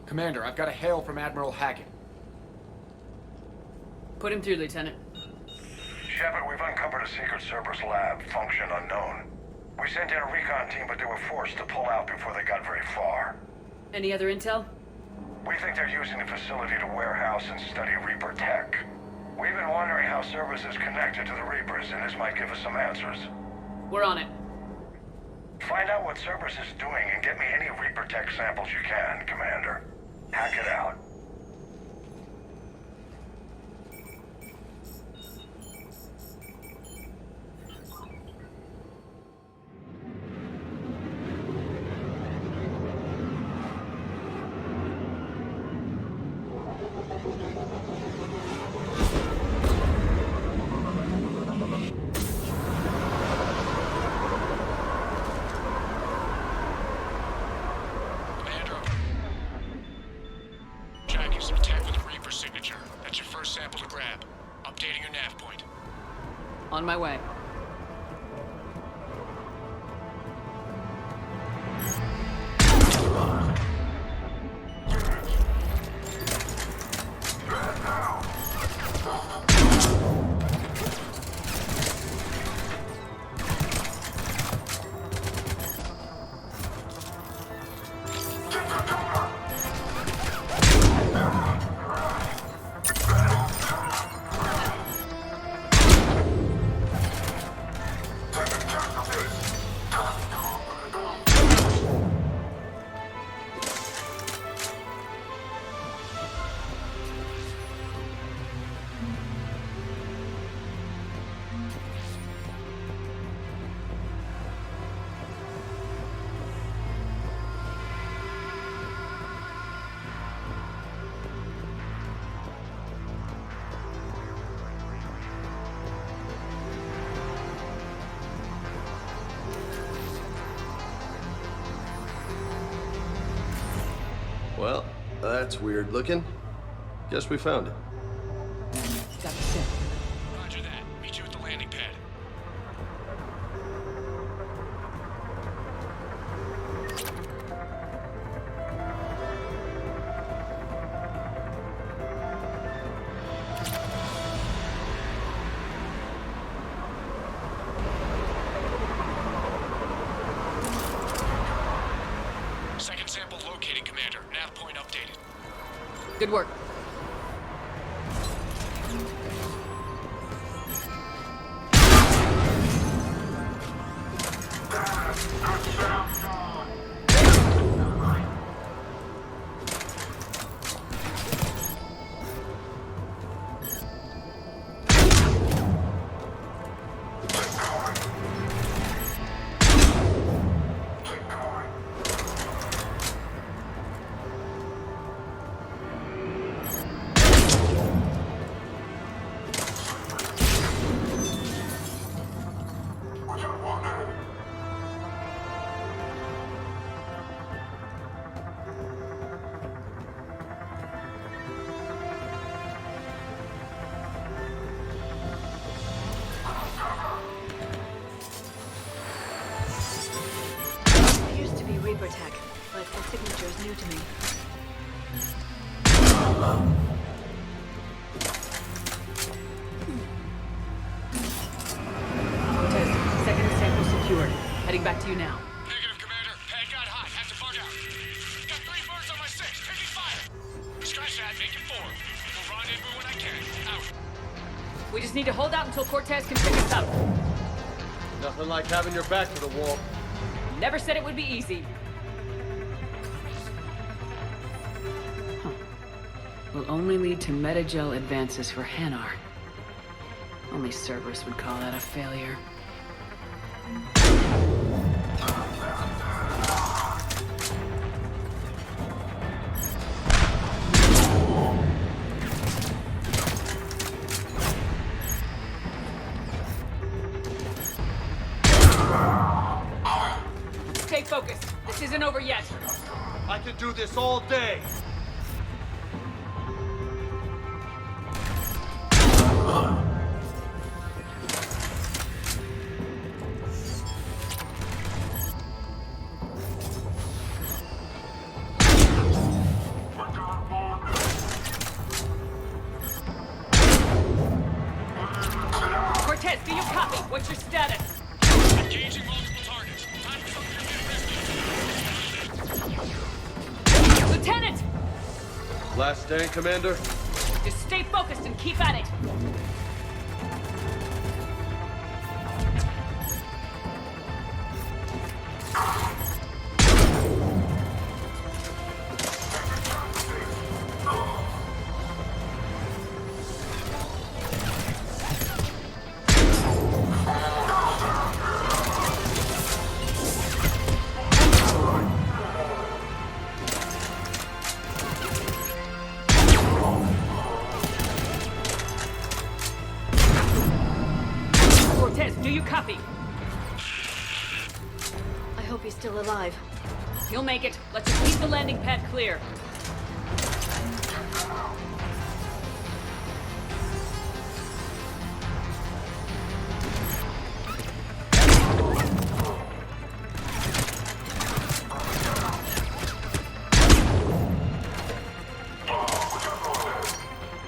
Commander, I've got a hail from Admiral Hackett. Put him through, Lieutenant. Shepard, we've uncovered a secret Cerberus lab, function unknown. We sent in a recon team, but they were forced to pull out before they got very far. Any other intel? We think they're using the facility to warehouse and study Reaper tech. We've been wondering how Cerberus is connected to the Reapers, and this might give us some answers. We're on it. Find out what Cerberus is doing and get me any Reaper tech samples you can, Commander. Hack it out. On my way. Well, that's weird looking. Guess we found it. Got the ship. Roger that. Meet you at the landing pad. Second sample located, Commander. Nav point updated. Good work. Reaper tech, but the signature is new to me. Cortez, second sample secured. Heading back to you now. Negative, Commander. Pad got hot. Have to bug out. Got 3 birds on my 6. Taking fire. Scratch that. Make it 4. We'll rendezvous when I can. Out. We just need to hold out until Cortez can pick us up. Nothing like having your back to the wall. Never said it would be easy. Huh. Will only lead to metagel advances for Hanar. Only Cerberus would call that a failure. Stay focused. This isn't over yet. I could do this all day. copy? What's your status? Engaging multiple targets. Time for something to get risky. Lieutenant! Last stand, Commander? Just stay focused and keep at it. Do you copy? I hope he's still alive. You'll make it. Let's just keep the landing pad clear.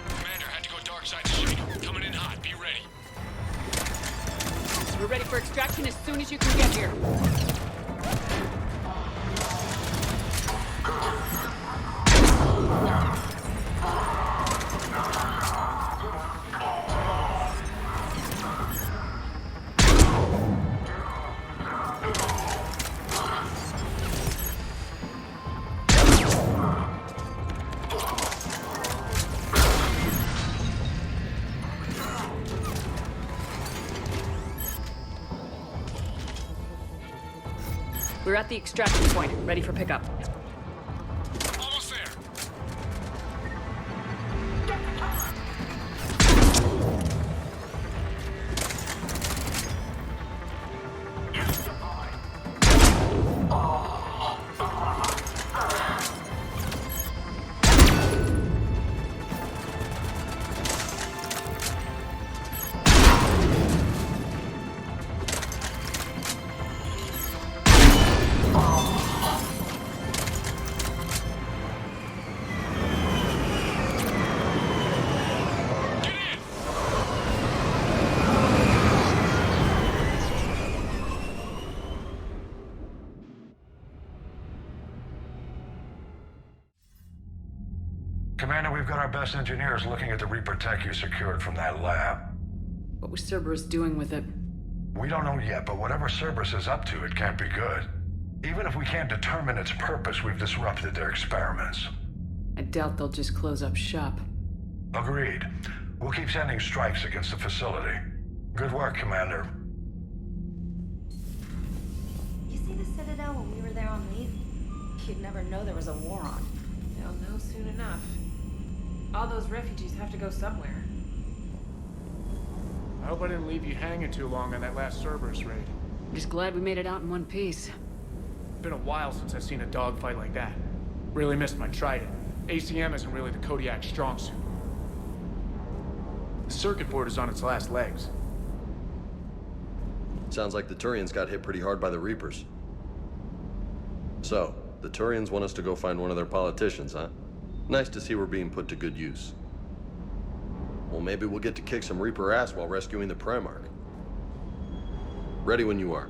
Commander, had to go dark side to shake. Coming in hot. Be ready. We're ready for extraction as soon as you can get here. We're at the extraction point, ready for pickup. Almost there. Commander, we've got our best engineers looking at the Reaper tech you secured from that lab. What was Cerberus doing with it? We don't know yet, but whatever Cerberus is up to, it can't be good. Even if we can't determine its purpose, we've disrupted their experiments. I doubt they'll just close up shop. Agreed. We'll keep sending strikes against the facility. Good work, Commander. You see the Citadel when we were there on leave? You'd never know there was a war on. They'll know soon enough. All those refugees have to go somewhere. I hope I didn't leave you hanging too long on that last Cerberus raid. I'm just glad we made it out in one piece. It's been a while since I've seen a dogfight like that. Really missed my Trident. ACM isn't really the Kodiak's strong suit. The circuit board is on its last legs. Sounds like the Turians got hit pretty hard by the Reapers. So, the Turians want us to go find one of their politicians, huh? Nice to see we're being put to good use. Well, maybe we'll get to kick some Reaper ass while rescuing the Primarch. Ready when you are.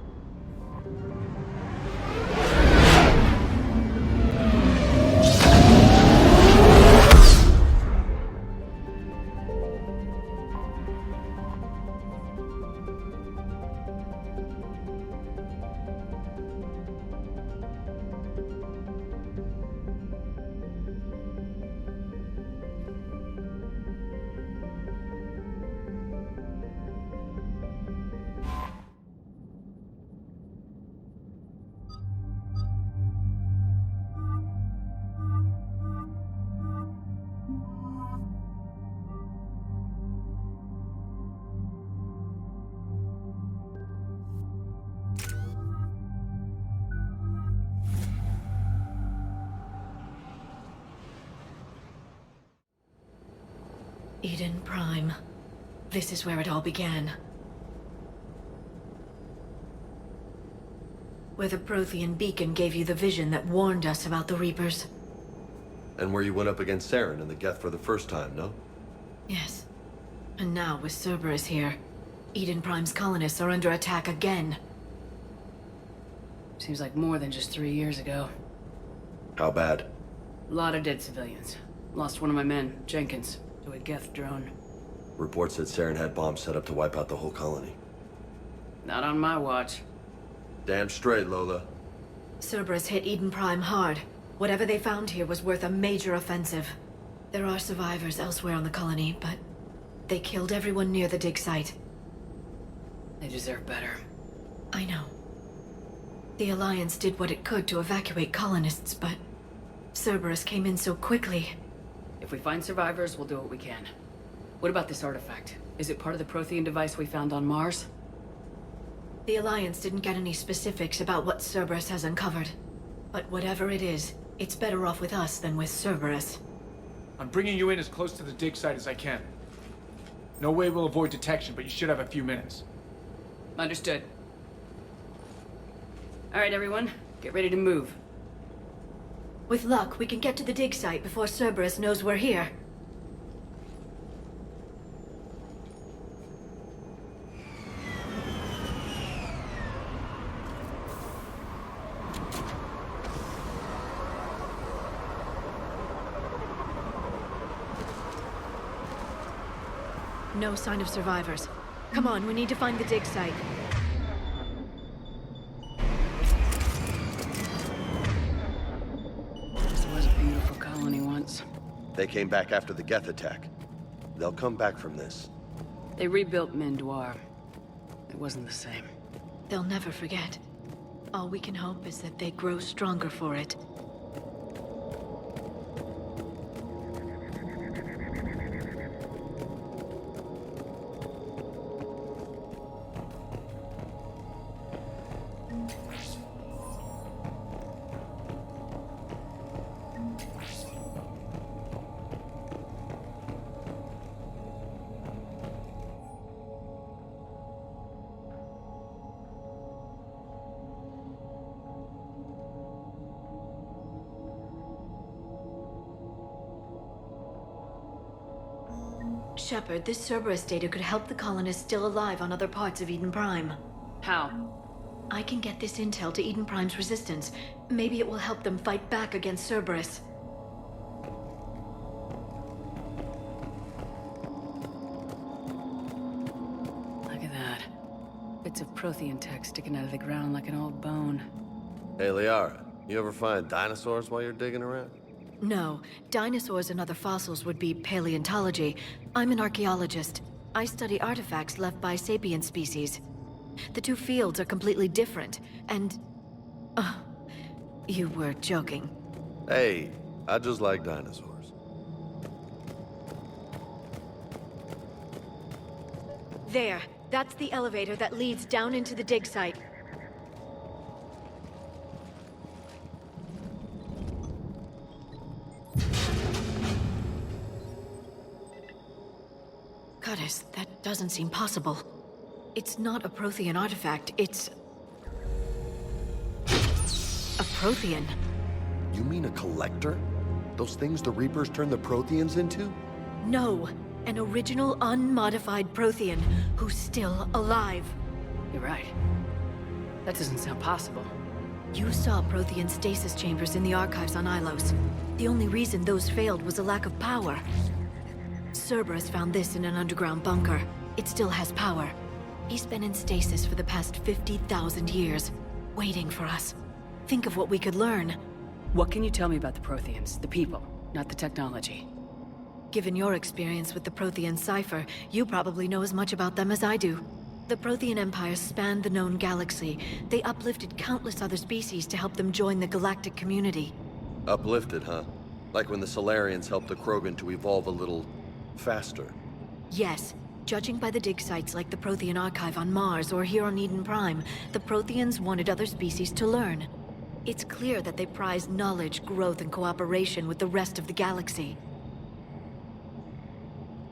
Eden Prime. This is where it all began. Where the Prothean beacon gave you the vision that warned us about the Reapers. And where you went up against Saren and the Geth for the first time, no? Yes. And now with Cerberus here, Eden Prime's colonists are under attack again. Seems like more than just 3 years ago. How bad? A lot of dead civilians. Lost one of my men, Jenkins, to a Geth drone. Reports said Saren had bombs set up to wipe out the whole colony. Not on my watch. Damn straight, Lola. Cerberus hit Eden Prime hard. Whatever they found here was worth a major offensive. There are survivors elsewhere on the colony, but they killed everyone near the dig site. They deserve better. I know. The Alliance did what it could to evacuate colonists, but Cerberus came in so quickly. If we find survivors, we'll do what we can. What about this artifact? Is it part of the Prothean device we found on Mars? The Alliance didn't get any specifics about what Cerberus has uncovered. But whatever it is, it's better off with us than with Cerberus. I'm bringing you in as close to the dig site as I can. No way we'll avoid detection, but you should have a few minutes. Understood. All right, everyone. Get ready to move. With luck, we can get to the dig site before Cerberus knows we're here. No sign of survivors. Come on, we need to find the dig site. This was a beautiful colony once. They came back after the Geth attack. They'll come back from this. They rebuilt Mendoir. It wasn't the same. They'll never forget. All we can hope is that they grow stronger for it. Shepard, this Cerberus data could help the colonists still alive on other parts of Eden Prime. How? I can get this intel to Eden Prime's resistance. Maybe it will help them fight back against Cerberus. Look at that. Bits of Prothean tech sticking out of the ground like an old bone. Hey, Liara, you ever find dinosaurs while you're digging around? No, dinosaurs and other fossils would be paleontology. I'm an archaeologist. I study artifacts left by sapient species. The two fields are completely different, and... you were joking. Hey, I just like dinosaurs. There, that's the elevator that leads down into the dig site. Goddess, that doesn't seem possible. It's not a Prothean artifact, it's... a Prothean. You mean a collector? Those things the Reapers turned the Protheans into? No, an original unmodified Prothean who's still alive. You're right. That doesn't sound possible. You saw Prothean stasis chambers in the archives on Ilos. The only reason those failed was a lack of power. Cerberus found this in an underground bunker. It still has power. He's been in stasis for the past 50,000 years, waiting for us. Think of what we could learn. What can you tell me about the Protheans? The people, not the technology. Given your experience with the Prothean cipher, you probably know as much about them as I do. The Prothean Empire spanned the known galaxy. They uplifted countless other species to help them join the galactic community. Uplifted, huh? Like when the Solarians helped the Krogan to evolve a little... faster. Yes. Judging by the dig sites like the Prothean Archive on Mars or here on Eden Prime, the Protheans wanted other species to learn. It's clear that they prize knowledge, growth, and cooperation with the rest of the galaxy.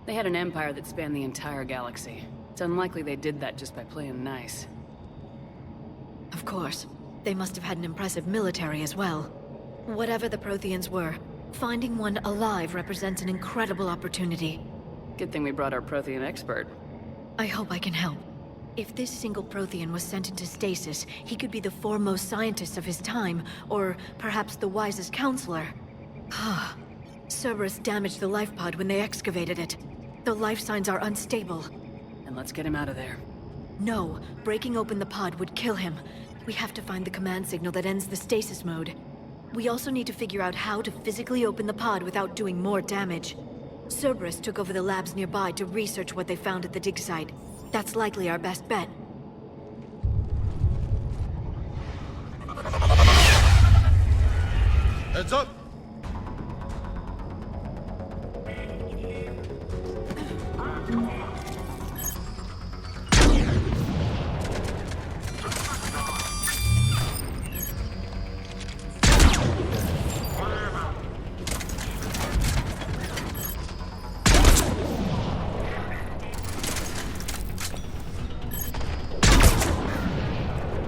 They had an empire that spanned the entire galaxy. It's unlikely they did that just by playing nice. Of course. They must have had an impressive military as well. Whatever the Protheans were, finding one alive represents an incredible opportunity. Good thing we brought our Prothean expert. I hope I can help. If this single Prothean was sent into stasis, he could be the foremost scientist of his time, or perhaps the wisest counselor. Cerberus damaged the life pod when they excavated it. The life signs are unstable. Then let's get him out of there. No, breaking open the pod would kill him. We have to find the command signal that ends the stasis mode. We also need to figure out how to physically open the pod without doing more damage. Cerberus took over the labs nearby to research what they found at the dig site. That's likely our best bet. Heads up!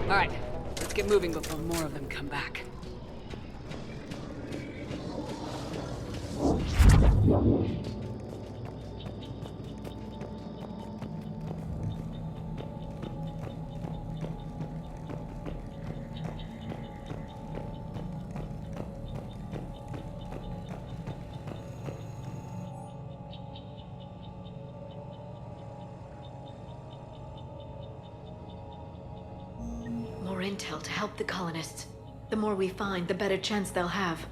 Alright, let's get moving before more of them come back. More intel to help the colonists. The more we find, the better chance they'll have.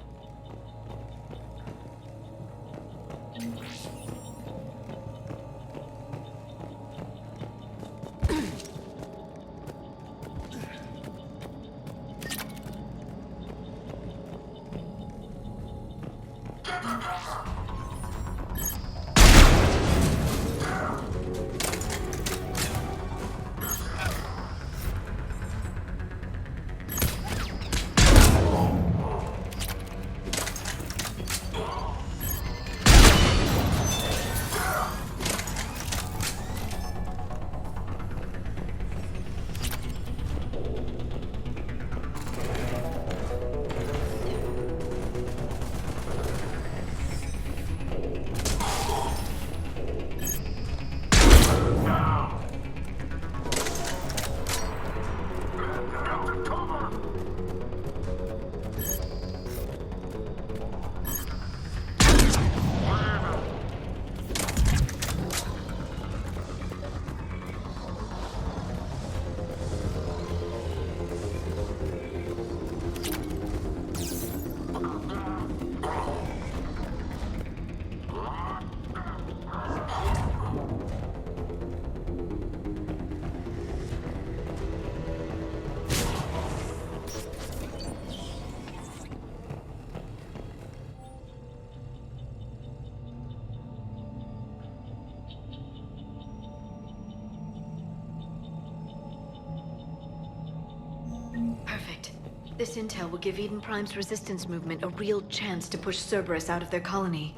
Perfect. This intel will give Eden Prime's resistance movement a real chance to push Cerberus out of their colony.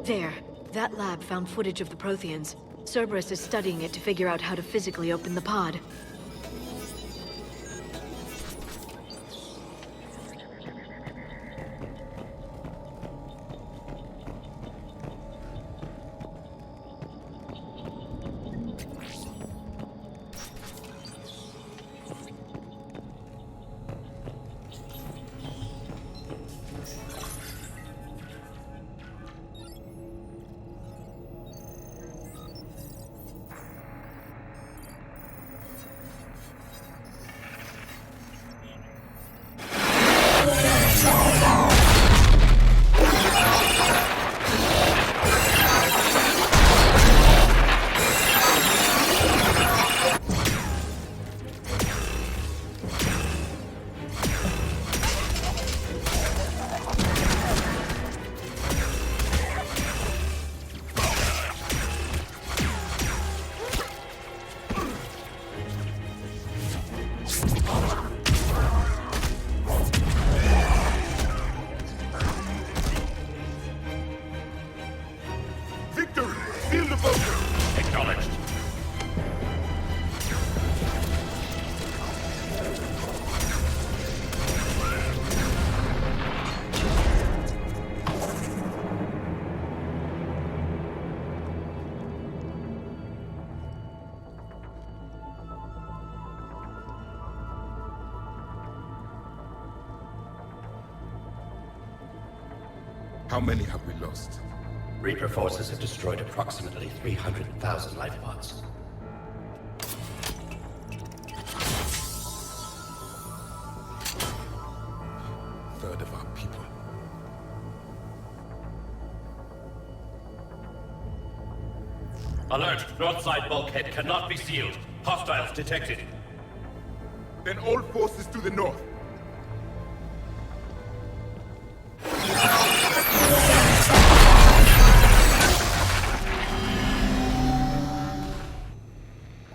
There. That lab found footage of the Protheans. Cerberus is studying it to figure out how to physically open the pod. How many have we lost? Reaper forces have destroyed approximately 300,000 life pods. Third of our people. Alert! North side bulkhead cannot be sealed. Hostiles detected. Then all forces to the north.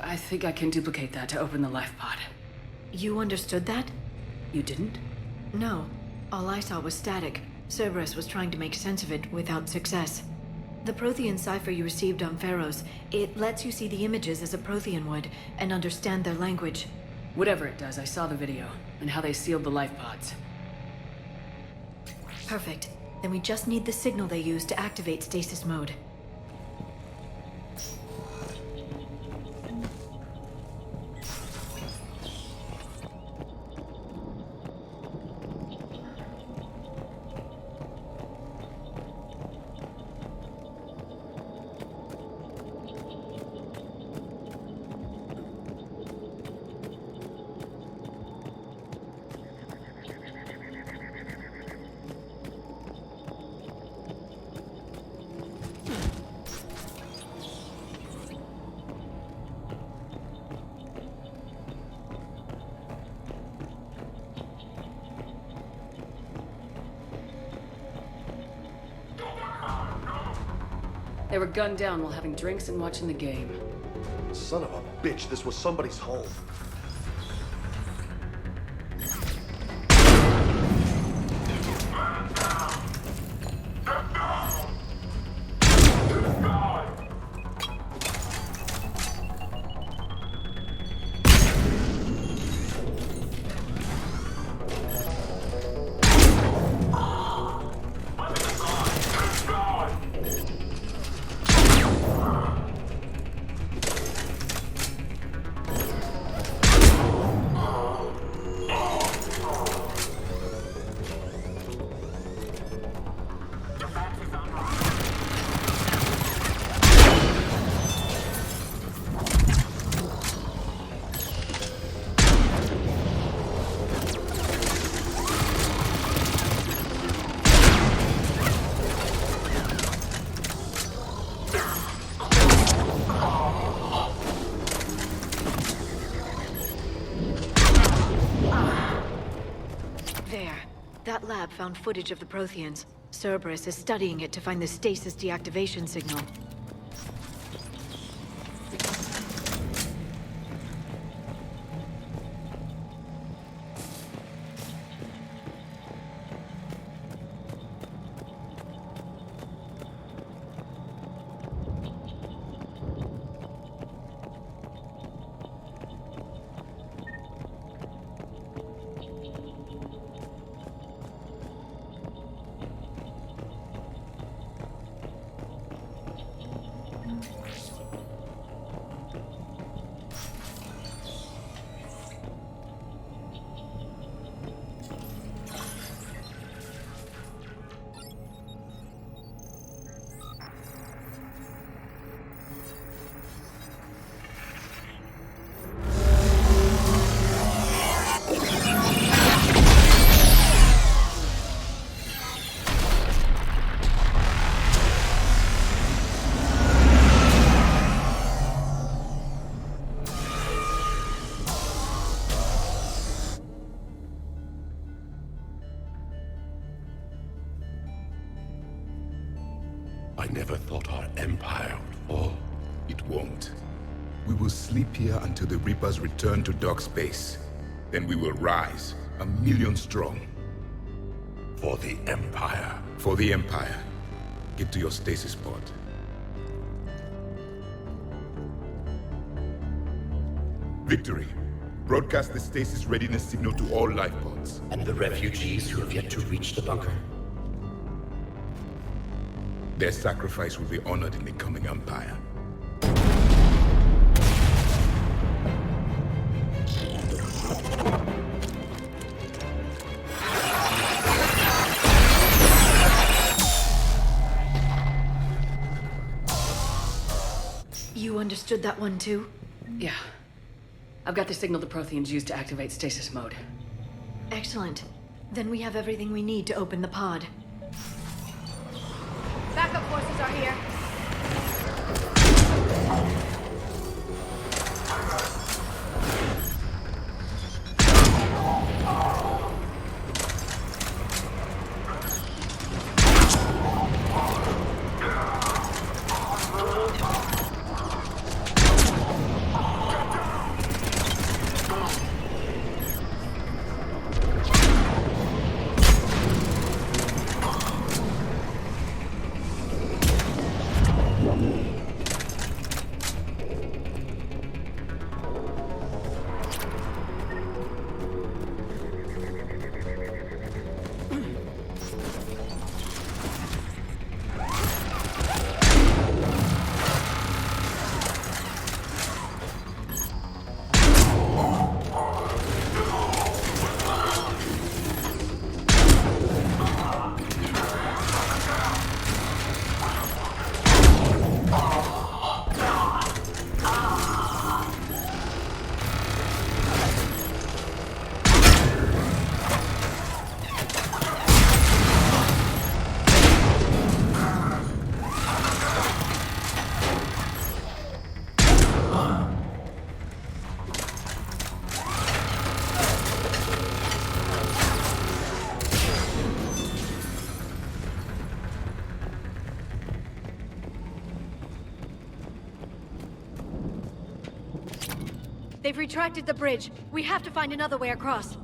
I think I can duplicate that to open the life pod. You understood that? You didn't? No. All I saw was static. Cerberus was trying to make sense of it without success. The Prothean cipher you received on Pharaohs, it lets you see the images as a Prothean would, and understand their language. Whatever it does, I saw the video, and how they sealed the life pods. Perfect. Then we just need the signal they use to activate stasis mode. They were gunned down while having drinks and watching the game. Son of a bitch, this was somebody's home. That lab found footage of the Protheans. Cerberus is studying it to find the stasis deactivation signal. I never thought our empire would fall. It won't. We will sleep here until the Reapers return to dock space. Then we will rise, 1,000,000 strong. For the Empire. For the Empire. Get to your stasis pod. Victory. Broadcast the stasis readiness signal to all life pods. And the refugees who have yet to reach the bunker. Their sacrifice will be honored in the coming Empire. Understood that one too? Yeah. I've got the signal the Protheans use to activate stasis mode. Excellent. Then we have everything we need to open the pod. Backup forces are here. They've retracted the bridge. We have to find another way across.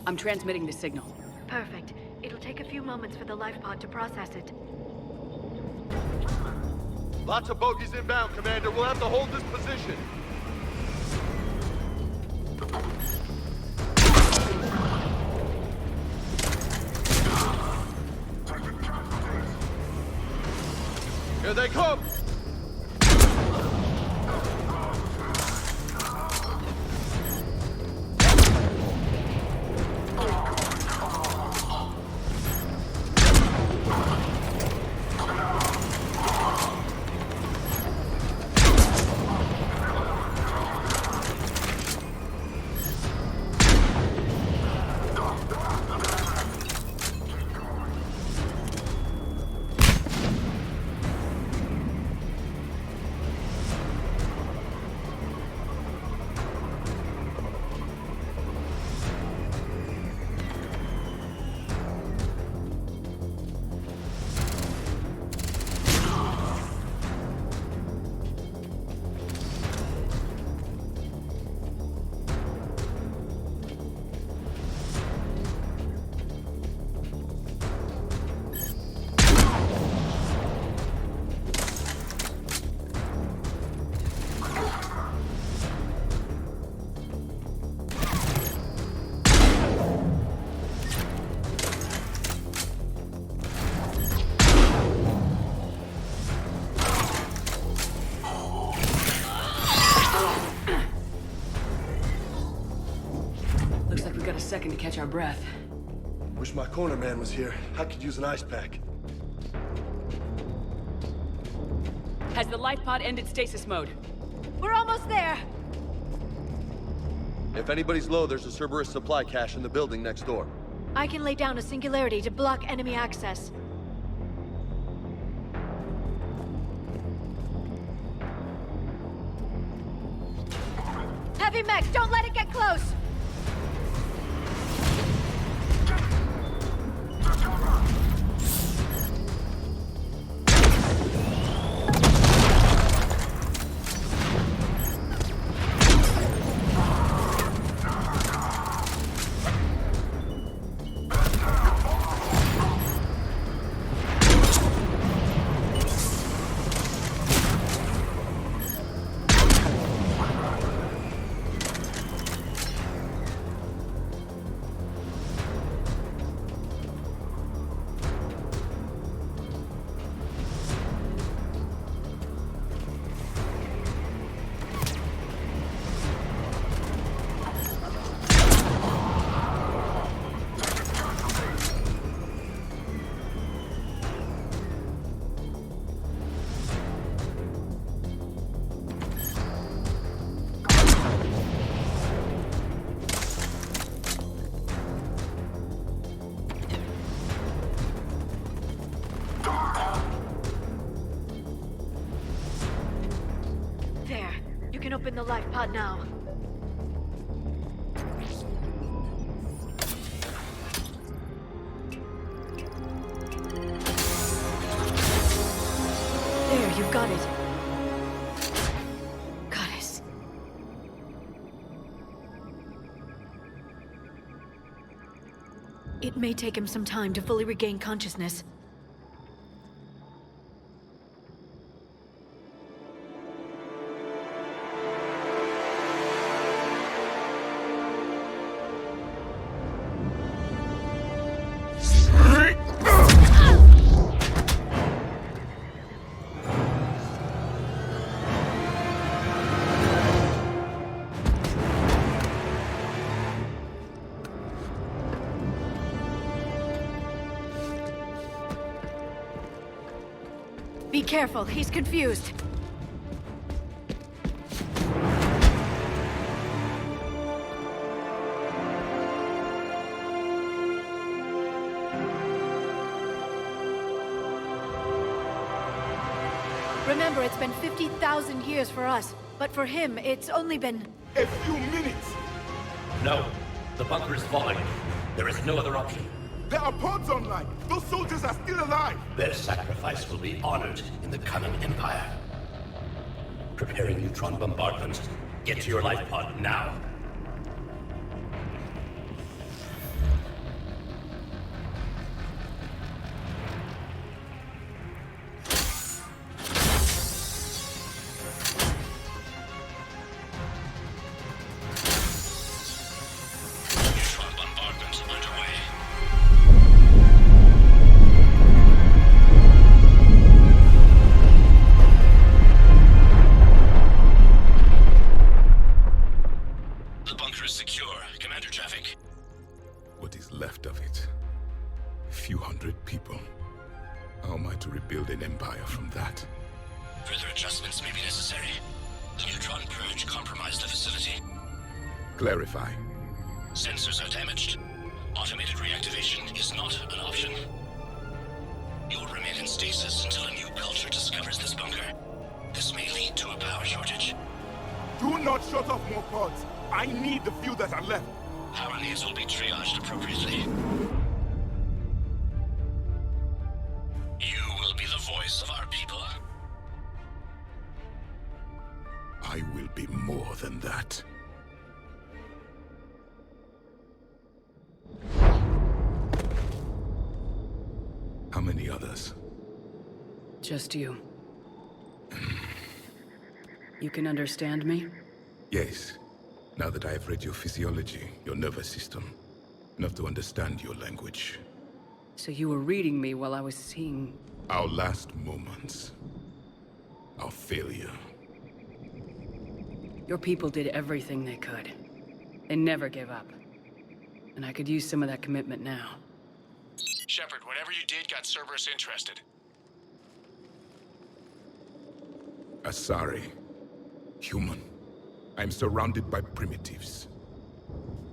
I'm transmitting the signal. Perfect. It'll take a few moments for the life pod to process it. Lots of bogies inbound, Commander. We'll have to hold this position. Here they come! Second to catch our breath. Wish my corner man was here. I could use an ice pack. Has the life pod ended stasis mode? We're almost there! If anybody's low, there's a Cerberus supply cache in the building next door. I can lay down a singularity to block enemy access. Heavy mech, don't let it get close! can open the life pod now. There, you've got it. Goddess. It may take him some time to fully regain consciousness. Be careful, he's confused. Remember, it's been 50,000 years for us, but for him, it's only been... A few minutes! No. The bunker is falling. There is no other option. There are pods online! Those soldiers are still alive! Their sacrifice will be honored in the coming Empire. Preparing neutron bombardment. Get to your life pod now. Neutron bombardment underway. The bunker is secure, Commander Javik. What is left of it? A few hundred people. How am I to rebuild an empire from that? Further adjustments may be necessary. The neutron purge compromised the facility. Clarify. Sensors are damaged. Automated reactivation is not an option. You will remain in stasis until a new culture discovers this bunker. This may lead to a power shortage. Do not shut off more pods! I need the few that are left! Power needs will be triaged appropriately. You will be the voice of our people. I will be more than that. How many others? Just you. You can understand me? Yes. Now that I have read your physiology, your nervous system, enough to understand your language. So you were reading me while I was seeing... Our last moments. Our failure. Your people did everything they could. They never gave up. And I could use some of that commitment now. Shepard, whatever you did got Cerberus interested. Asari. Human. I'm surrounded by primitives.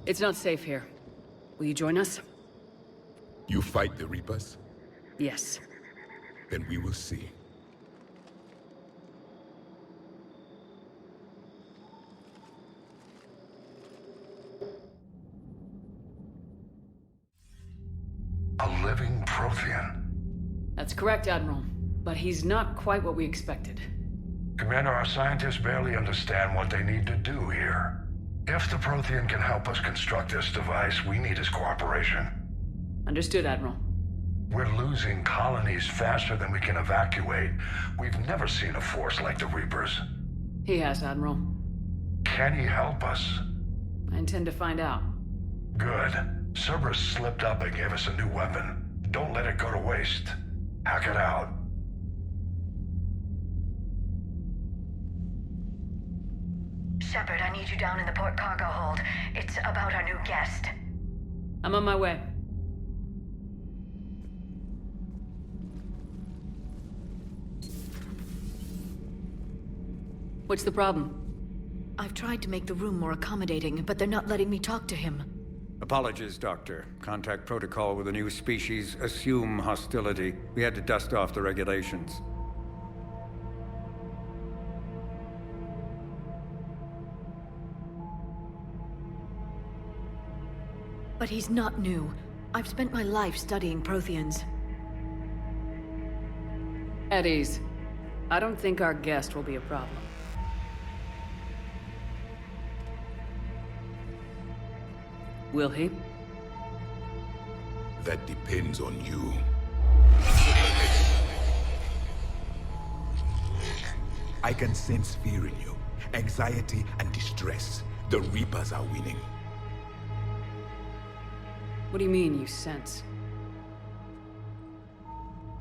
It's not safe here. Will you join us? You fight the Reapers? Yes. Then we will see. A living Prothean. That's correct, Admiral. But he's not quite what we expected. Commander, our scientists barely understand what they need to do here. If the Prothean can help us construct this device, we need his cooperation. Understood, Admiral. We're losing colonies faster than we can evacuate. We've never seen a force like the Reapers. He has, Admiral. Can he help us? I intend to find out. Good. Cerberus slipped up and gave us a new weapon. Don't let it go to waste. Hack it out. Shepard, I need you down in the port cargo hold. It's about our new guest. I'm on my way. What's the problem? I've tried to make the room more accommodating, but they're not letting me talk to him. Apologies, Doctor. Contact protocol with a new species. Assume hostility. We had to dust off the regulations. But he's not new. I've spent my life studying Protheans. At ease. I don't think our guest will be a problem. Will he? That depends on you. I can sense fear in you, anxiety and distress. The Reapers are winning. What do you mean, you sense?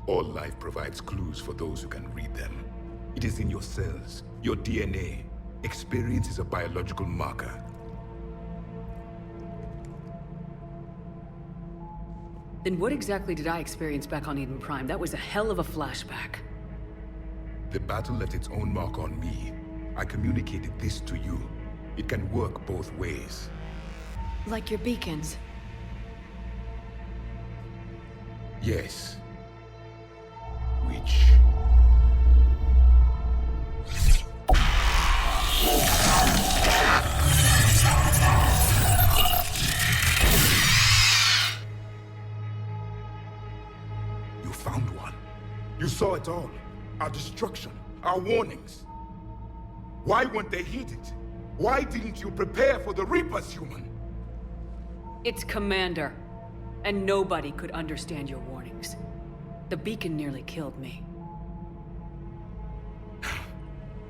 All life provides clues for those who can read them. It is in your cells, your DNA. Experience is a biological marker. Then what exactly did I experience back on Eden Prime? That was a hell of a flashback. The battle left its own mark on me. I communicated this to you. It can work both ways. Like your beacons. Yes. Which... You found one. You saw it all. Our destruction, our warnings. Why weren't they heeded? Why didn't you prepare for the Reapers, human? It's Commander. And nobody could understand your warnings. The beacon nearly killed me.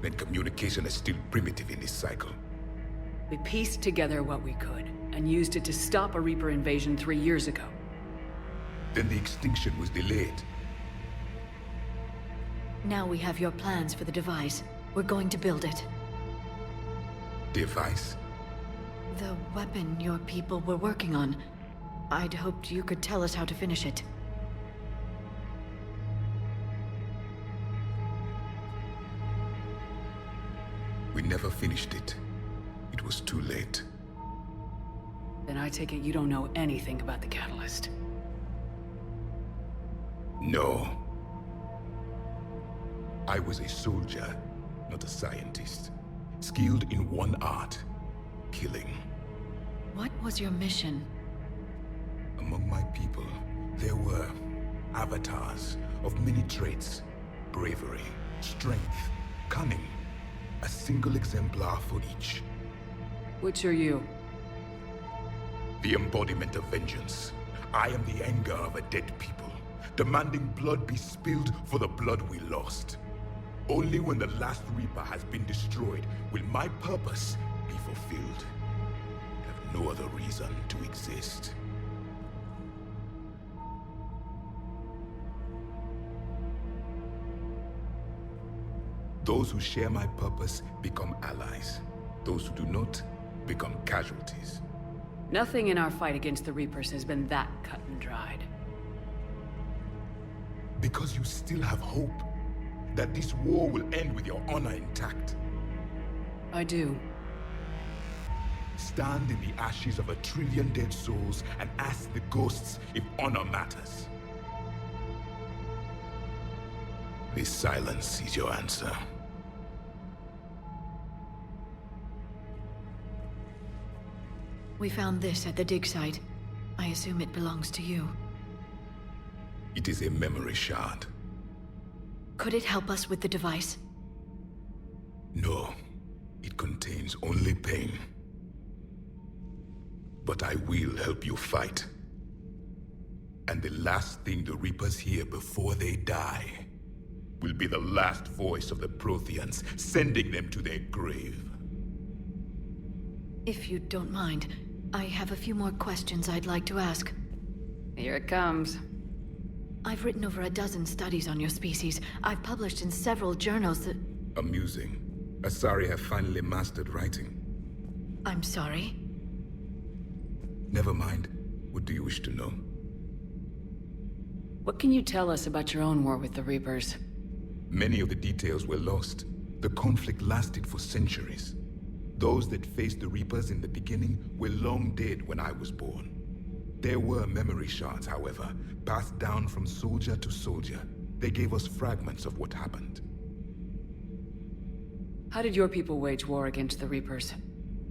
Then communication is still primitive in this cycle. We pieced together what we could, and used it to stop a Reaper invasion 3 years ago. Then the extinction was delayed. Now we have your plans for the device. We're going to build it. Device? The weapon your people were working on. I'd hoped you could tell us how to finish it. We never finished it. It was too late. Then I take it you don't know anything about the catalyst. No. I was a soldier, not a scientist. Skilled in one art, killing. What was your mission? Among my people, there were avatars of many traits. Bravery, strength, cunning. A single exemplar for each. Which are you? The embodiment of vengeance. I am the anger of a dead people, demanding blood be spilled for the blood we lost. Only when the last Reaper has been destroyed will my purpose be fulfilled. I have no other reason to exist. Those who share my purpose become allies. Those who do not become casualties. Nothing in our fight against the Reapers has been that cut and dried. Because you still have hope that this war will end with your honor intact. I do. Stand in the ashes of 1 trillion dead souls and ask the ghosts if honor matters. This silence is your answer. We found this at the dig site. I assume it belongs to you. It is a memory shard. Could it help us with the device? No. It contains only pain. But I will help you fight. And the last thing the Reapers hear before they die will be the last voice of the Protheans, sending them to their grave. If you don't mind, I have a few more questions I'd like to ask. Here it comes. I've written over a dozen studies on your species. I've published in several journals that... Amusing. Asari have finally mastered writing. I'm sorry? Never mind. What do you wish to know? What can you tell us about your own war with the Reapers? Many of the details were lost. The conflict lasted for centuries. Those that faced the Reapers in the beginning were long dead when I was born. There were memory shards, however, passed down from soldier to soldier. They gave us fragments of what happened. How did your people wage war against the Reapers?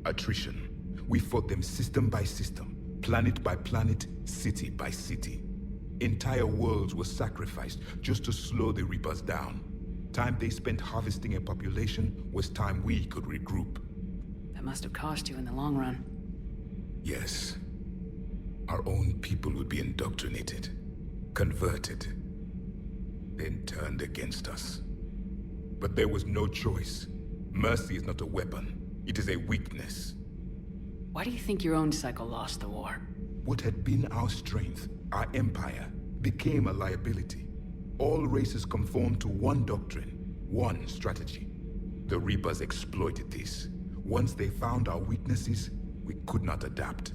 Attrition. We fought them system by system, planet by planet, city by city. Entire worlds were sacrificed just to slow the Reapers down. Time they spent harvesting a population was time we could regroup. That must have cost you in the long run. Yes. Our own people would be indoctrinated, converted, then turned against us. But there was no choice. Mercy is not a weapon. It is a weakness. Why do you think your own cycle lost the war? What had been our strength, our empire, became a liability. All races conformed to one doctrine, one strategy. The Reapers exploited this. Once they found our weaknesses, we could not adapt.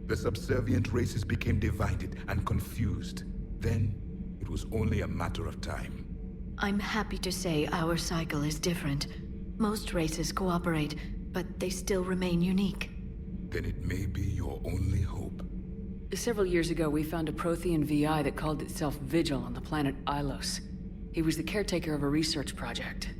The subservient races became divided and confused. Then, it was only a matter of time. I'm happy to say our cycle is different. Most races cooperate, but they still remain unique. Then it may be your only hope. Several years ago, we found a Prothean VI that called itself Vigil on the planet Ilos. He was the caretaker of a research project.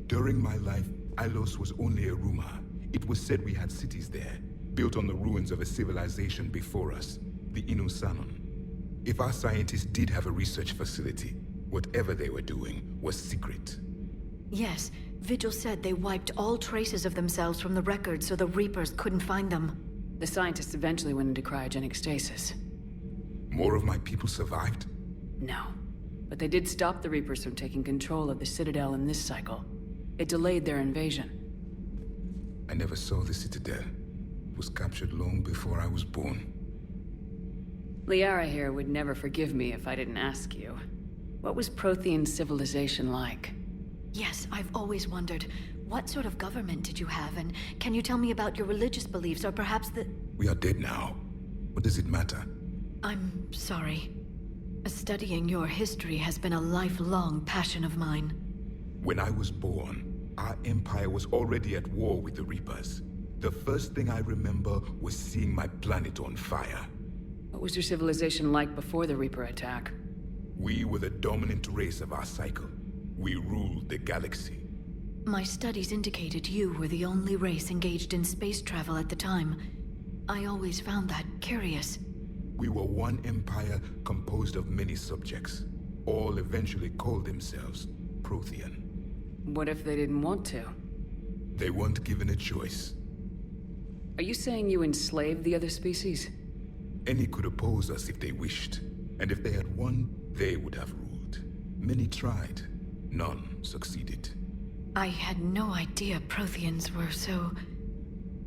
During my life, Ilos was only a rumor. It was said we had cities there, built on the ruins of a civilization before us, the Inusanon. If our scientists did have a research facility, whatever they were doing was secret. Yes, Vigil said they wiped all traces of themselves from the records so the Reapers couldn't find them. The scientists eventually went into cryogenic stasis. More of my people survived? No. But they did stop the Reapers from taking control of the Citadel in this cycle. It delayed their invasion. I never saw the Citadel. It was captured long before I was born. Liara here would never forgive me if I didn't ask you. What was Prothean civilization like? Yes, I've always wondered, what sort of government did you have, and can you tell me about your religious beliefs, or perhaps the... We are dead now. What does it matter? I'm sorry. Studying your history has been a lifelong passion of mine. When I was born, our empire was already at war with the Reapers. The first thing I remember was seeing my planet on fire. What was your civilization like before the Reaper attack? We were the dominant race of our cycle. We ruled the galaxy. My studies indicated you were the only race engaged in space travel at the time. I always found that curious. We were one empire composed of many subjects. All eventually called themselves Prothean. What if they didn't want to? They weren't given a choice. Are you saying you enslaved the other species? Any could oppose us if they wished. And if they had won, they would have ruled. Many tried. None succeeded. I had no idea Protheans were so...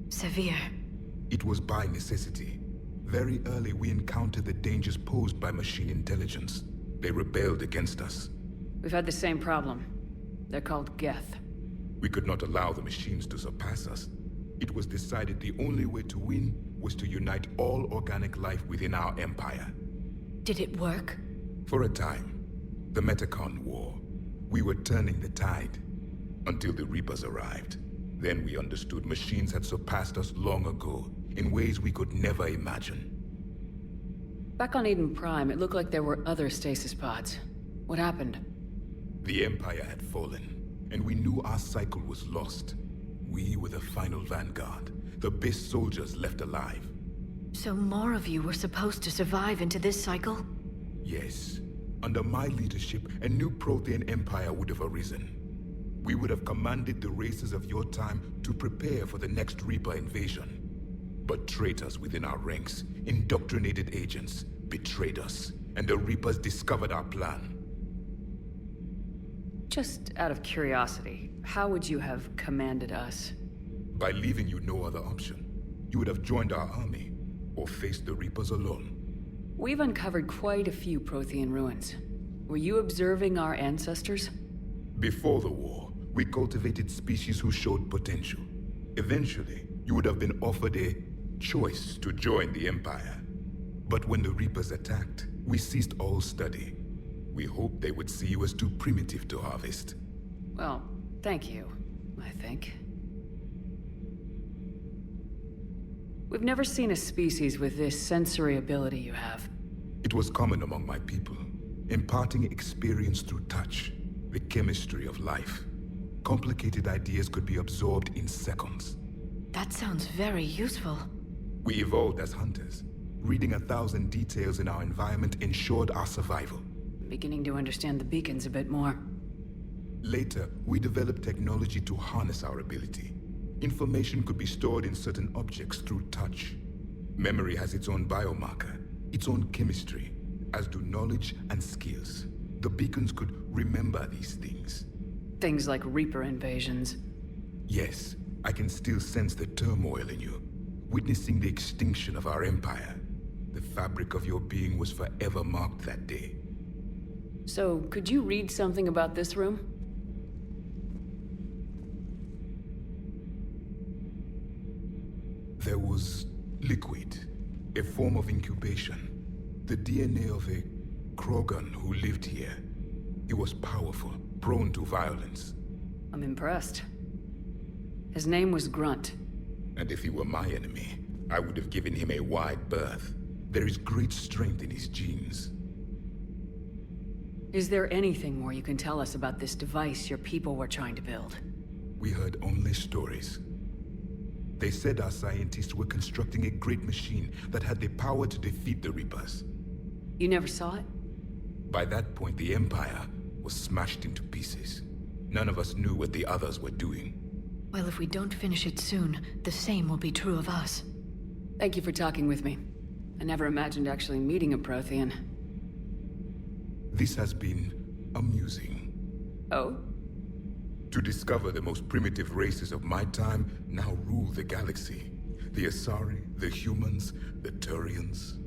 severe. It was by necessity. Very early we encountered the dangers posed by machine intelligence. They rebelled against us. We've had the same problem. They're called Geth. We could not allow the machines to surpass us. It was decided the only way to win was to unite all organic life within our empire. Did it work? For a time. The Metacon War. We were turning the tide. Until the Reapers arrived. Then we understood machines had surpassed us long ago, in ways we could never imagine. Back on Eden Prime, it looked like there were other stasis pods. What happened? The Empire had fallen, and we knew our cycle was lost. We were the final vanguard, the best soldiers left alive. So more of you were supposed to survive into this cycle? Yes. Under my leadership, a new Prothean empire would have arisen. We would have commanded the races of your time to prepare for the next Reaper invasion. But traitors within our ranks, indoctrinated agents, betrayed us, and the Reapers discovered our plan. Just out of curiosity, how would you have commanded us? By leaving you no other option. You would have joined our army, or faced the Reapers alone. We've uncovered quite a few Prothean ruins. Were you observing our ancestors? Before the war, we cultivated species who showed potential. Eventually, you would have been offered a choice to join the Empire. But when the Reapers attacked, we ceased all study. We hoped they would see you as too primitive to harvest. Well, thank you, I think. We've never seen a species with this sensory ability you have. It was common among my people, imparting experience through touch, the chemistry of life. Complicated ideas could be absorbed in seconds. That sounds very useful. We evolved as hunters. Reading 1,000 details in our environment ensured our survival. I'm beginning to understand the beacons a bit more. Later, we developed technology to harness our ability. Information could be stored in certain objects through touch. Memory has its own biomarker, its own chemistry, as do knowledge and skills. The beacons could remember these things. Things like Reaper invasions. Yes, I can still sense the turmoil in you, witnessing the extinction of our empire. The fabric of your being was forever marked that day. So, could you read something about this room? There was liquid, a form of incubation. The DNA of a Krogan who lived here. He was powerful, prone to violence. I'm impressed. His name was Grunt. And if he were my enemy, I would have given him a wide berth. There is great strength in his genes. Is there anything more you can tell us about this device your people were trying to build? We heard only stories. They said our scientists were constructing a great machine that had the power to defeat the Reapers. You never saw it? By that point, the Empire was smashed into pieces. None of us knew what the others were doing. Well, if we don't finish it soon, the same will be true of us. Thank you for talking with me. I never imagined actually meeting a Prothean. This has been amusing. Oh? To discover the most primitive races of my time now rule the galaxy. The Asari, the humans, the Turians.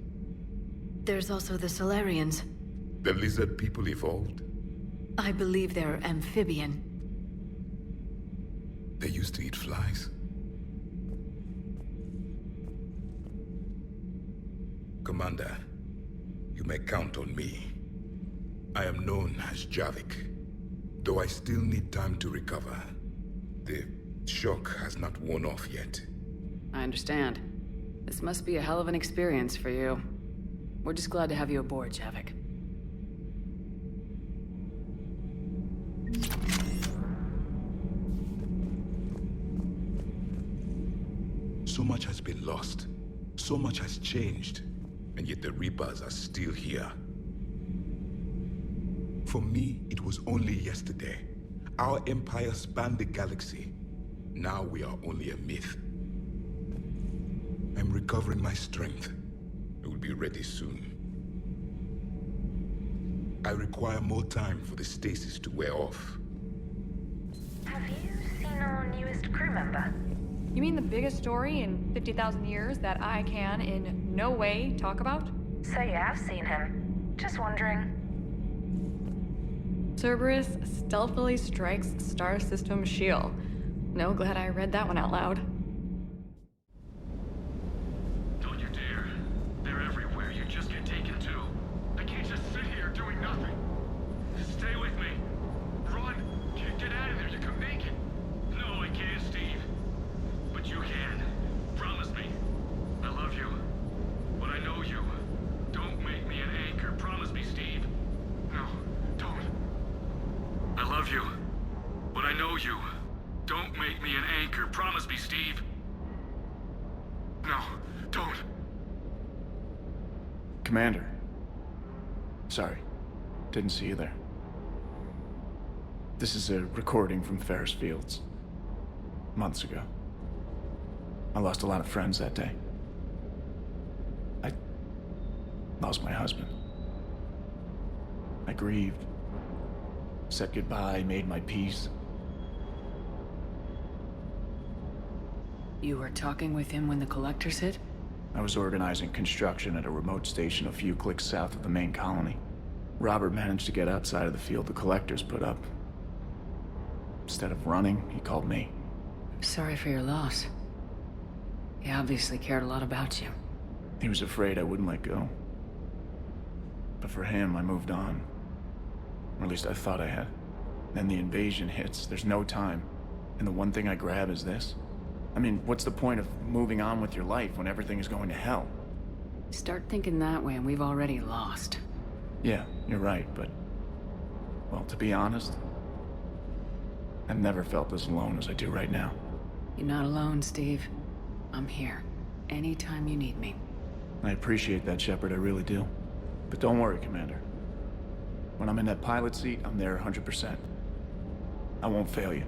There's also the Solarians. The lizard people evolved. I believe they're amphibian. They used to eat flies. Commander, you may count on me. I am known as Javik. Though I still need time to recover. The shock has not worn off yet. I understand. This must be a hell of an experience for you. We're just glad to have you aboard, Javik. So much has been lost. So much has changed. And yet the Reapers are still here. For me, it was only yesterday. Our empire spanned the galaxy. Now we are only a myth. I'm recovering my strength. I will be ready soon. I require more time for the stasis to wear off. Have you seen our newest crew member? You mean the biggest story in 50,000 years that I can in no way talk about? So you have seen him. Just wondering. Cerberus stealthily strikes Star System shield. No, glad I read that one out loud. Don't you dare. They're everywhere. You just get taken to. I can't just sit here doing nothing. Stay with me. Run. Get out of there. You can make it. No, I can't, Steve. But you can. Promise me. I love you. But I know you. Don't make me an anchor. Promise me, Steve. No, don't. I love you. But I know you. Don't make me an anchor. Promise me, Steve. No, don't. Commander. Sorry. Didn't see you there. This is a recording from Ferris Fields. Months ago. I lost a lot of friends that day. I lost my husband. I grieved. Said goodbye, made my peace. You were talking with him when the Collectors hit? I was organizing construction at a remote station a few clicks south of the main colony. Robert managed to get outside of the field the Collectors put up. Instead of running, he called me. Sorry for your loss. He obviously cared a lot about you. He was afraid I wouldn't let go. But for him, I moved on. Or at least I thought I had. Then the invasion hits, there's no time. And the one thing I grab is this. I mean, what's the point of moving on with your life when everything is going to hell? Start thinking that way and we've already lost. Yeah, you're right, but... well, to be honest, I've never felt as alone as I do right now. You're not alone, Steve. I'm here. anytime you need me. I appreciate that, Shepard, I really do. But don't worry, Commander. When I'm in that pilot seat, I'm there 100%. I won't fail you.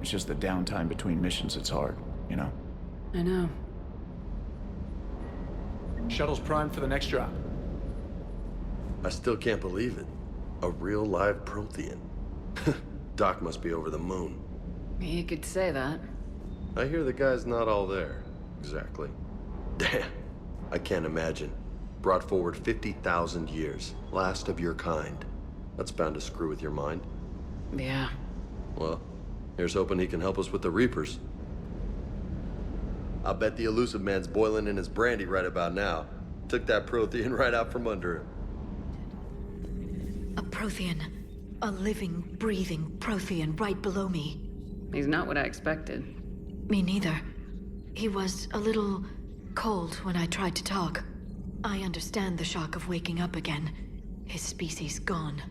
It's just the downtime between missions that's hard, you know? I know. Shuttle's primed for the next drop. I still can't believe it. A real live Prothean. Doc must be over the moon. You could say that. I hear the guy's not all there. Exactly. Damn. I can't imagine. Brought forward 50,000 years. Last of your kind. That's bound to screw with your mind. Yeah. Well, here's hoping he can help us with the Reapers. I'll bet the elusive man's boiling in his brandy right about now. Took that Prothean right out from under him. A Prothean. A living, breathing Prothean right below me. He's not what I expected. Me neither. He was a little cold when I tried to talk. I understand the shock of waking up again. His species gone.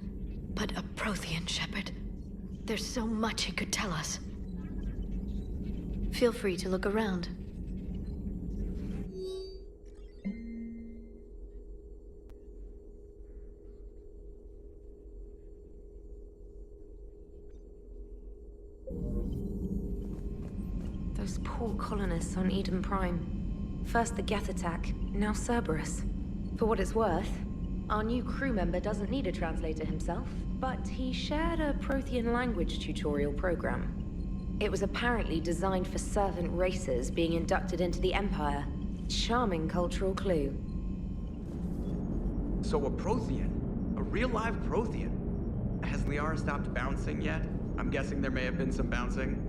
But a Prothean, Shepard. There's so much he could tell us. Feel free to look around. Those poor colonists on Eden Prime. First the Geth attack, now Cerberus. For what it's worth, our new crew member doesn't need a translator himself, but he shared a Prothean language tutorial program. It was apparently designed for servant races being inducted into the Empire. Charming cultural clue. So a Prothean? A real live Prothean? Has Liara stopped bouncing yet? I'm guessing there may have been some bouncing.